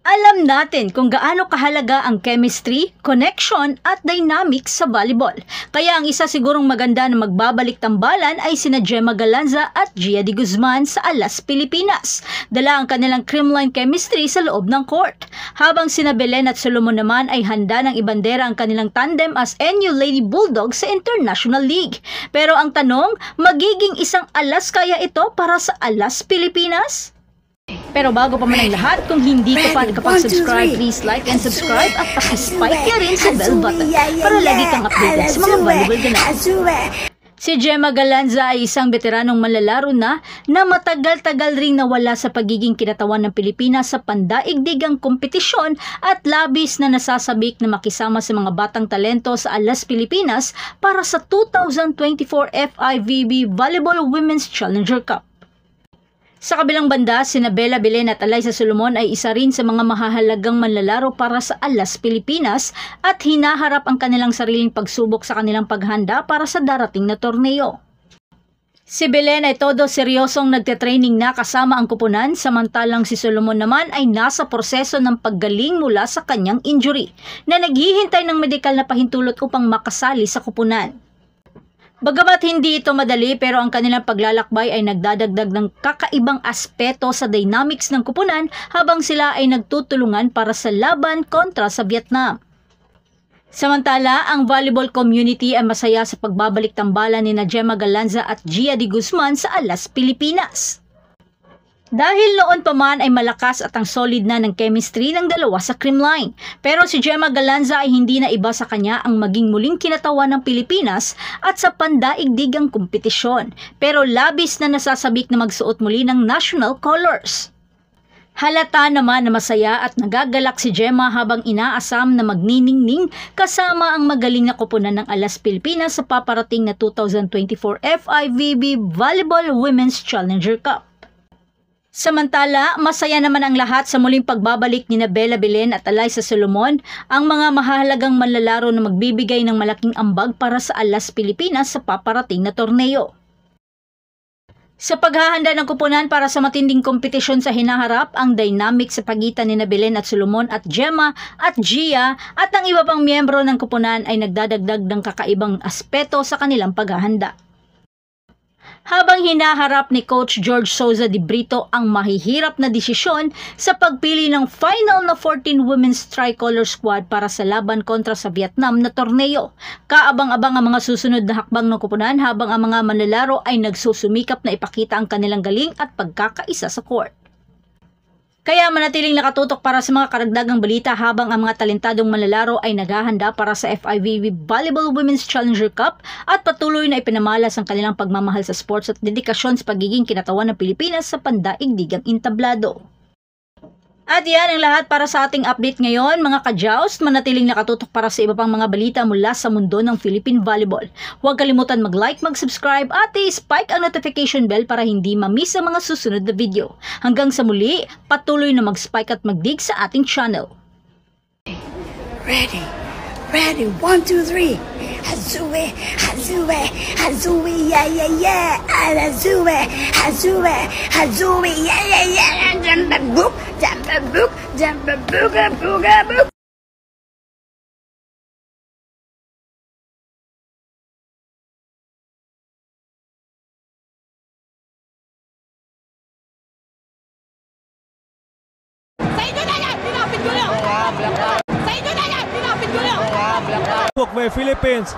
Alam natin kung gaano kahalaga ang chemistry, connection at dynamics sa volleyball. Kaya ang isa sigurong maganda na magbabalik tambalan ay sina Gemma Galanza at Gia de Guzman sa Alas Pilipinas. Dala ang kanilang creamline chemistry sa loob ng court. Habang sina Belen at Solomon naman ay handa ng ibandera ang kanilang tandem as NU Lady Bulldogs sa International League. Pero ang tanong, magiging isang alas kaya ito para sa Alas Pilipinas? Pero bago pa man ang lahat, kung hindi ka pa nakapag-subscribe, please like and subscribe at paki-spike niya rin sa bell button para lagi kang updated sa mga volleyball ganap. Si Gemma Galanza ay isang veteranong manlalaro na matagal-tagal ring nawala sa pagiging kinatawan ng Pilipinas sa pandaigdigang kompetisyon at labis na nasasabik na makisama sa mga batang talento sa Alas Pilipinas para sa 2024 FIVB Volleyball Women's Challenger Cup. Sa kabilang banda, sina Bella Belen at Alyssa Solomon ay isa rin sa mga mahahalagang manlalaro para sa Alas Pilipinas at hinaharap ang kanilang sariling pagsubok sa kanilang paghanda para sa darating na torneo. Si Belen ay todo seryosong nagte-training na kasama ang kupunan, samantalang si Solomon naman ay nasa proseso ng paggaling mula sa kanyang injury na naghihintay ng medikal na pahintulot upang makasali sa kupunan. Bagamat hindi ito madali, pero ang kanilang paglalakbay ay nagdadagdag ng kakaibang aspeto sa dynamics ng kupunan habang sila ay nagtutulungan para sa laban kontra sa Vietnam. Samantala, ang volleyball community ay masaya sa pagbabalik tambalan ni Gemma Galanza at Gia de Guzman sa Alas Pilipinas. Dahil noon pa man ay malakas at ang solid na ng chemistry ng dalawa sa creamline. Pero si Gemma Galanza ay hindi na iba sa kanya ang maging muling kinatawan ng Pilipinas at sa pandaigdigang kompetisyon. Pero labis na nasasabik na magsuot muli ng national colors. Halata naman na masaya at nagagalak si Gemma habang inaasam na magniningning kasama ang magaling na koponan ng Alas Pilipinas sa paparating na 2024 FIVB Volleyball Women's Challenger Cup. Samantala, masaya naman ang lahat sa muling pagbabalik ni Bella Belen at Alyssa Solomon, ang mga mahalagang manlalaro na magbibigay ng malaking ambag para sa Alas Pilipinas sa paparating na torneo. Sa paghahanda ng kupunan para sa matinding kompetisyon sa hinaharap, ang dynamic sa pagitan ni Belen at Solomon at Gemma at Gia at ang iba pang miyembro ng kupunan ay nagdadagdag ng kakaibang aspeto sa kanilang paghahanda. Habang hinaharap ni Coach George Souza de Brito ang mahihirap na desisyon sa pagpili ng final na 14 women's tricolor squad para sa laban kontra sa Vietnam na torneo. Kaabang-abang ang mga susunod na hakbang ng kupunan habang ang mga manlalaro ay nagsusumikap na ipakita ang kanilang galing at pagkakaisa sa court. Kaya manatiling nakatutok para sa mga karagdagang balita habang ang mga talentadong manlalaro ay naghahanda para sa FIVB Volleyball Women's Challenger Cup at patuloy na ipinamalas ang kanilang pagmamahal sa sports at dedikasyon sa pagiging kinatawan ng Pilipinas sa pandaigdigang entablado. At yan ang lahat para sa ating update ngayon, mga ka-joust. Manatiling nakatutok para sa iba pang mga balita mula sa mundo ng Philippine Volleyball. Huwag kalimutan mag-like, mag-subscribe at i-spike ang notification bell para hindi ma-miss ang mga susunod na video. Hanggang sa muli, patuloy na mag-spike at mag-dig sa ating channel. Ready, 1, 2, 3. Hazue, hazue, hazue, yeah, yeah, yeah. Hazue, hazue, hazue, yeah, yeah, yeah. Jump a book, jump a book, jump a book, a book, a book. Sa inyo na yan! Pinapit ko lang! Sa inyo na yan! Pinapit ko lang! Philippines.